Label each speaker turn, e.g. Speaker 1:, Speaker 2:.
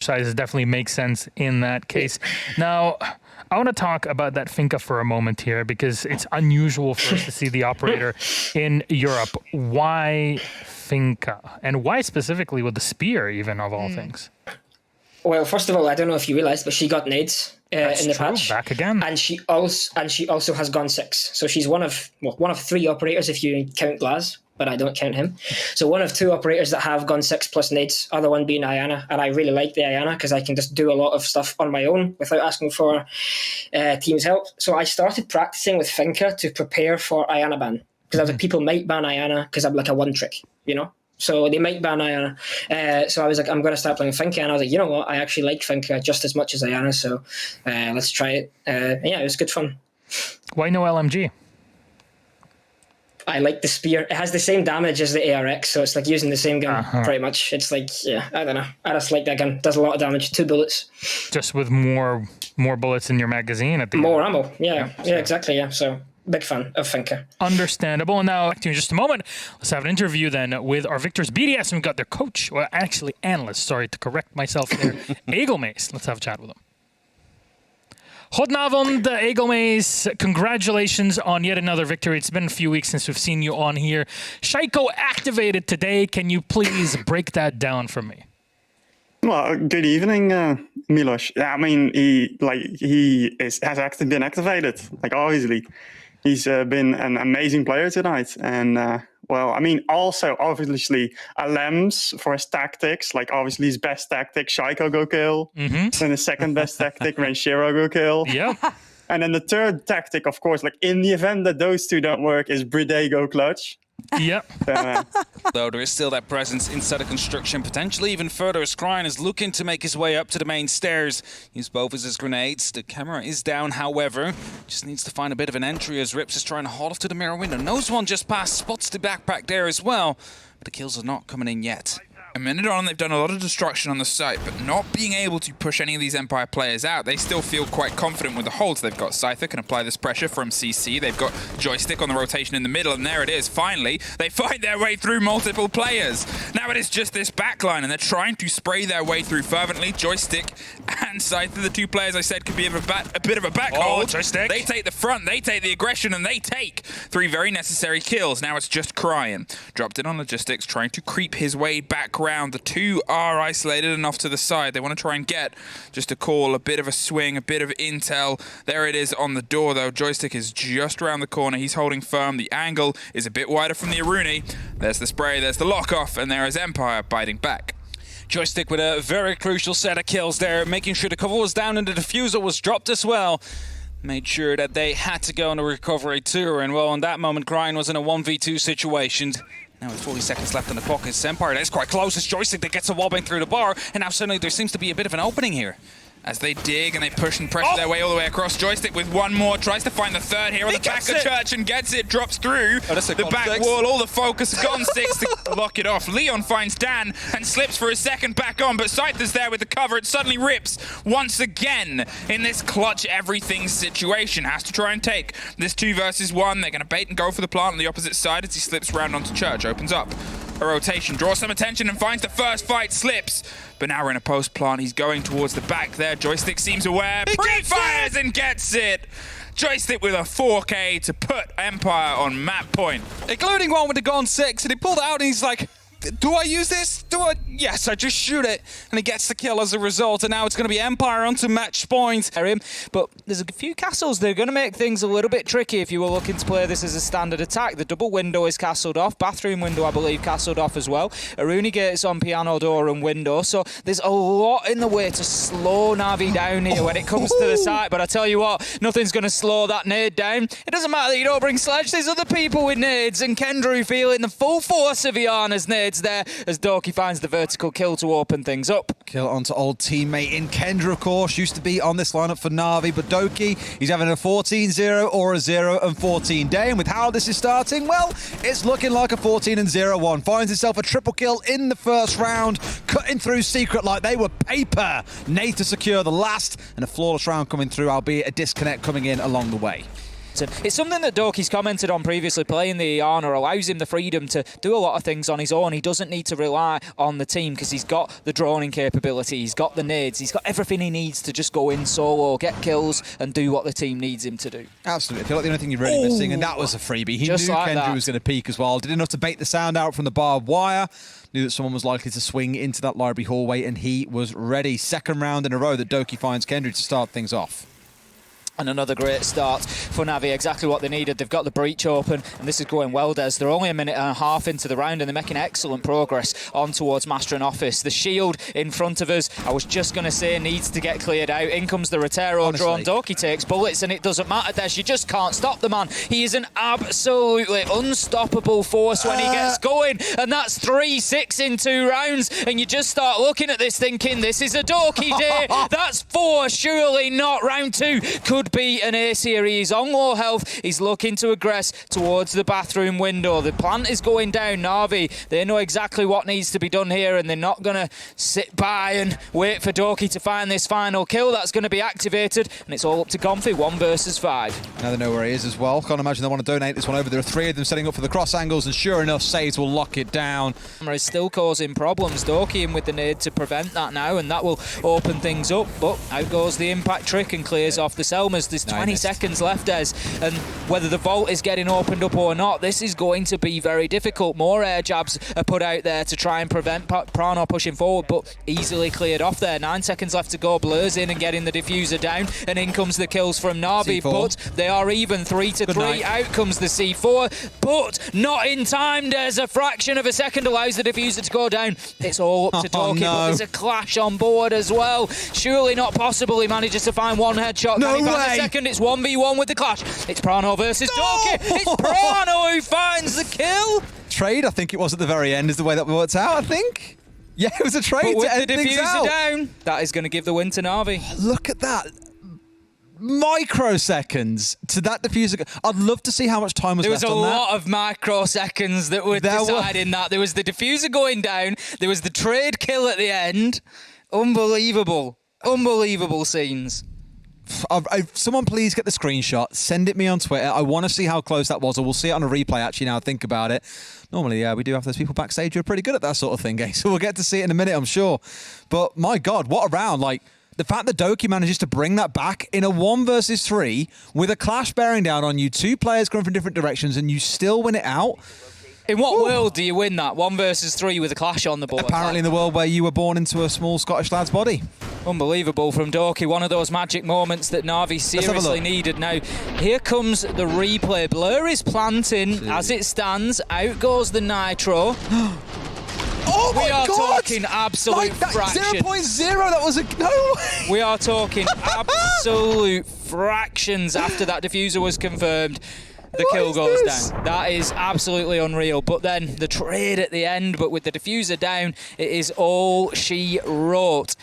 Speaker 1: Sizes definitely make sense in that case. Now, I want to talk about that Finka for a moment here because it's unusual for us to see the operator in Europe. Why Finka? And why specifically with the spear, even, of all things?
Speaker 2: Well, first of all, I don't know if you realised, but she got nades in the patch.
Speaker 1: Back again.
Speaker 2: And she also has gone 6. So she's one of 3 operators if you count Glaz, but I don't count him. So one of 2 operators that have gone 6 plus nades, other one being Ayana. And I really like the Ayana because I can just do a lot of stuff on my own without asking for team's help. So I started practicing with Finka to prepare for Ayana ban. Because I was like, people might ban Ayana because I'm like a one trick, you know? So they might ban Ayana. So I was like, I'm going to start playing Finka. And I was like, you know what? I actually like Finka just as much as Ayana. So let's try it. Yeah, it was good fun.
Speaker 1: Why no LMG?
Speaker 2: I like the spear. It has the same damage as the ARX. So it's like using the same gun pretty much. It's like, yeah, I don't know. I just like that gun. It does a lot of damage. 2 bullets.
Speaker 1: Just with more bullets in your magazine at the
Speaker 2: More ammo. Yeah, exactly. Yeah. So big fan of Finka.
Speaker 1: Understandable. And now, back to you in just a moment. Let's have an interview then with our victors BDS, and we've got their coach, well, actually analyst, sorry to correct myself there, Egelmace. Let's have a chat with him. Goedenavond, Egelmace. Congratulations on yet another victory. It's been a few weeks since we've seen you on here. Shaiko activated today. Can you please break that down for me?
Speaker 3: Well, good evening, Milos. I mean, he has been activated. Like, obviously, he's been an amazing player tonight. And, well, I mean, also, obviously, Alems for his tactics. Like, obviously, his best tactic, Shaiko go kill. Then his second best tactic, Renshiro go kill.
Speaker 1: Yeah.
Speaker 3: And then the third tactic, of course, like, in the event that those 2 don't work, is Bride go clutch.
Speaker 1: Yep.
Speaker 4: Though there is still that presence inside the construction, potentially even further as Kryan is looking to make his way up to the main stairs. Use both as his grenades. The camera is down, however. Just needs to find a bit of an entry as Rips is trying to haul off to the mirror window. Knows one just passed, spots the backpack there as well. But the kills are not coming in yet.
Speaker 5: A minute on, they've done a lot of destruction on the site, but not being able to push any of these Empire players out. They still feel quite confident with the holds. They've got Scyther, can apply this pressure from CC. They've got Joystick on the rotation in the middle, and there it is. Finally, they fight their way through multiple players. Now it is just this backline, and they're trying to spray their way through fervently. Joystick and Scyther, the 2 players I said could be a bit of a back hold.
Speaker 1: Joystick.
Speaker 5: They take the front, they take the aggression, and they take 3 very necessary kills. Now it's just Kryan. Dropped in on logistics, trying to creep his way back round. The 2 are isolated enough to the side. They want to try and get just a call, a bit of a swing, a bit of intel. There it is on the door, though. Joystick is just around the corner. He's holding firm. The angle is a bit wider from the Aruni. There's the spray, there's the lock-off, and there is Empire biting back.
Speaker 4: Joystick with a very crucial set of kills there, making sure the cover was down and the diffuser was dropped as well. Made sure that they had to go on a recovery tour, and well, in that moment, Kryan was in a 1v2 situation. Now with 40 seconds left in the clock, it's Empire that's quite close. It's Joystick that gets a wobbling through the bar, and now suddenly there seems to be a bit of an opening here.
Speaker 5: As they dig and they push and pressure their way all the way across. Joystick with one more, tries to find the 3rd here on the back of Church and gets it, drops through the back wall. All the focus, gone 6 to lock it off. Leon finds Dan and slips for his second back on, but Scyther's there with the cover. It suddenly Rips once again in this clutch everything situation. Has to try and take this 2 versus 1. They're going to bait and go for the plant on the opposite side as he slips round onto Church. Opens up a rotation, draws some attention and finds the first fight, slips. But now we're in a post plant. He's going towards the back there. Joystick seems aware. Pre-fires and gets it. Joystick with a 4K to put Empire on map point.
Speaker 4: Including one with the Gone 6, and he pulled it out and he's like, do I use this? Yes, I just shoot it. And he gets the kill as a result. And now it's going to be Empire onto match point. But there's a few castles. They're going to make things a little bit tricky if you were looking to play this as a standard attack. The double window is castled off. Bathroom window, I believe, castled off as well. Aruni gates on piano door and window. So there's a lot in the way to slow Na'Vi down here when it comes to the site. But I tell you what, nothing's going to slow that nade down. It doesn't matter that you don't bring Sledge. There's other people with nades. And Kendra feeling the full force of Iana's nades there as Doki finds the vertical kill to open things up.
Speaker 6: Kill onto old teammate in Kendra, of course, used to be on this lineup for Na'Vi, but Doki, he's having a 14-0 or a 0-14 day, and with how this is starting, well, it's looking like a 14-0-1. Finds himself a triple kill in the first round, cutting through Secret like they were paper. Nate to secure the last, and a flawless round coming through, albeit a disconnect coming in along the way.
Speaker 7: It's something that Doki's commented on previously. Playing the Iana allows him the freedom to do a lot of things on his own. He doesn't need to rely on the team because he's got the droning capability, he's got the nades, he's got everything he needs to just go in solo, get kills, and do what the team needs him to do.
Speaker 6: Absolutely. I feel like the only thing you're really missing, and that was a freebie. He
Speaker 7: Just
Speaker 6: knew
Speaker 7: like
Speaker 6: Kendra
Speaker 7: that.
Speaker 6: was going to peek as well. Did enough to bait the sound out from the barbed wire. Knew that someone was likely to swing into that library hallway, and he was ready. Second round in a row that Doki finds Kendra to start things off.
Speaker 7: And another great start for Navi, exactly what they needed. They've got the breach open, and this is going well, Des. They're only a minute and a half into the round, and they're making excellent progress on towards Master and Office. The shield in front of us, I was just going to say, needs to get cleared out. In comes the Rotero drone. Doki takes bullets, and it doesn't matter, Des. You just can't stop the man. He is an absolutely unstoppable force when he gets going, and that's 3-6 in 2 rounds, and you just start looking at this thinking, this is a Doki day. That's 4, surely not. Round 2 could be an A series. On low health, he's looking to aggress towards the bathroom window. The plant is going down. Navi, they know exactly what needs to be done here, and they're not going to sit by and wait for Doki to find this final kill. That's going to be activated, and it's all up to Gonfi, 1 versus 5.
Speaker 6: Now they know where he is as well. Can't imagine they want to donate this one over. There are 3 of them setting up for the cross angles, and sure enough, Saves will lock it down.
Speaker 7: Camera is still causing problems. Doki in with the nade to prevent that now, and that will open things up. But out goes the impact trick and clears off the Selmas. There's 20 seconds left, Des, and whether the vault is getting opened up or not, this is going to be very difficult. More air jabs are put out there to try and prevent Prano pushing forward, but easily cleared off there. 9 seconds left to go. Blur's in and getting the diffuser down, and in comes the kills from Navi,
Speaker 6: C4.
Speaker 7: but they are even 3-3. Out comes the C4, but not in time. There's a fraction of a second allows the diffuser to go down. It's all up to Doki, but there's a clash on board as well. Surely not possible. He manages to find 1 headshot.
Speaker 6: No
Speaker 7: Can he find
Speaker 6: way.
Speaker 7: the second? It's 1v1 with the clash. It's Prano versus Doki. It's Prano who finds the kill.
Speaker 6: Trade, I think it was at the very end, is the way that worked out, I think. Yeah, it was a trade
Speaker 7: But with
Speaker 6: to
Speaker 7: the
Speaker 6: end things
Speaker 7: diffuser
Speaker 6: out.
Speaker 7: down, that is going to give the win to Navi.
Speaker 6: Look at that. Microseconds to that diffuser. I'd love to see how much time was
Speaker 7: There
Speaker 6: left
Speaker 7: was a
Speaker 6: on that.
Speaker 7: lot of microseconds that were deciding that. There was the diffuser going down. There was the trade kill at the end. Unbelievable. Unbelievable scenes.
Speaker 6: Someone please get the screenshot, send it me on Twitter. I want to see how close that was, or we'll see it on a replay actually now I think about it. Normally, we do have those people backstage who are pretty good at that sort of thing, guys. So we'll get to see it in a minute, I'm sure. But my God, what a round. Like, the fact that Doki manages to bring that back in a 1 versus 3 with a clash bearing down on you, 2 players coming from different directions, and you still win it out.
Speaker 7: In what world do you win that? 1 versus 3 with a clash on the board?
Speaker 6: Apparently in the world where you were born into a small Scottish lad's body.
Speaker 7: Unbelievable from Doki. One of those magic moments that Navi seriously needed. Now, here comes the replay. Blur is planting as it stands. Out goes the Nitro.
Speaker 6: Oh my
Speaker 7: We are
Speaker 6: God!
Speaker 7: talking absolute
Speaker 6: that
Speaker 7: fraction.
Speaker 6: 0.0, that was a... No way!
Speaker 7: We are talking absolute fractions after that diffuser was confirmed. The kill goes down. That is absolutely unreal. But then the trade at the end, but with the diffuser down, it is all she wrote.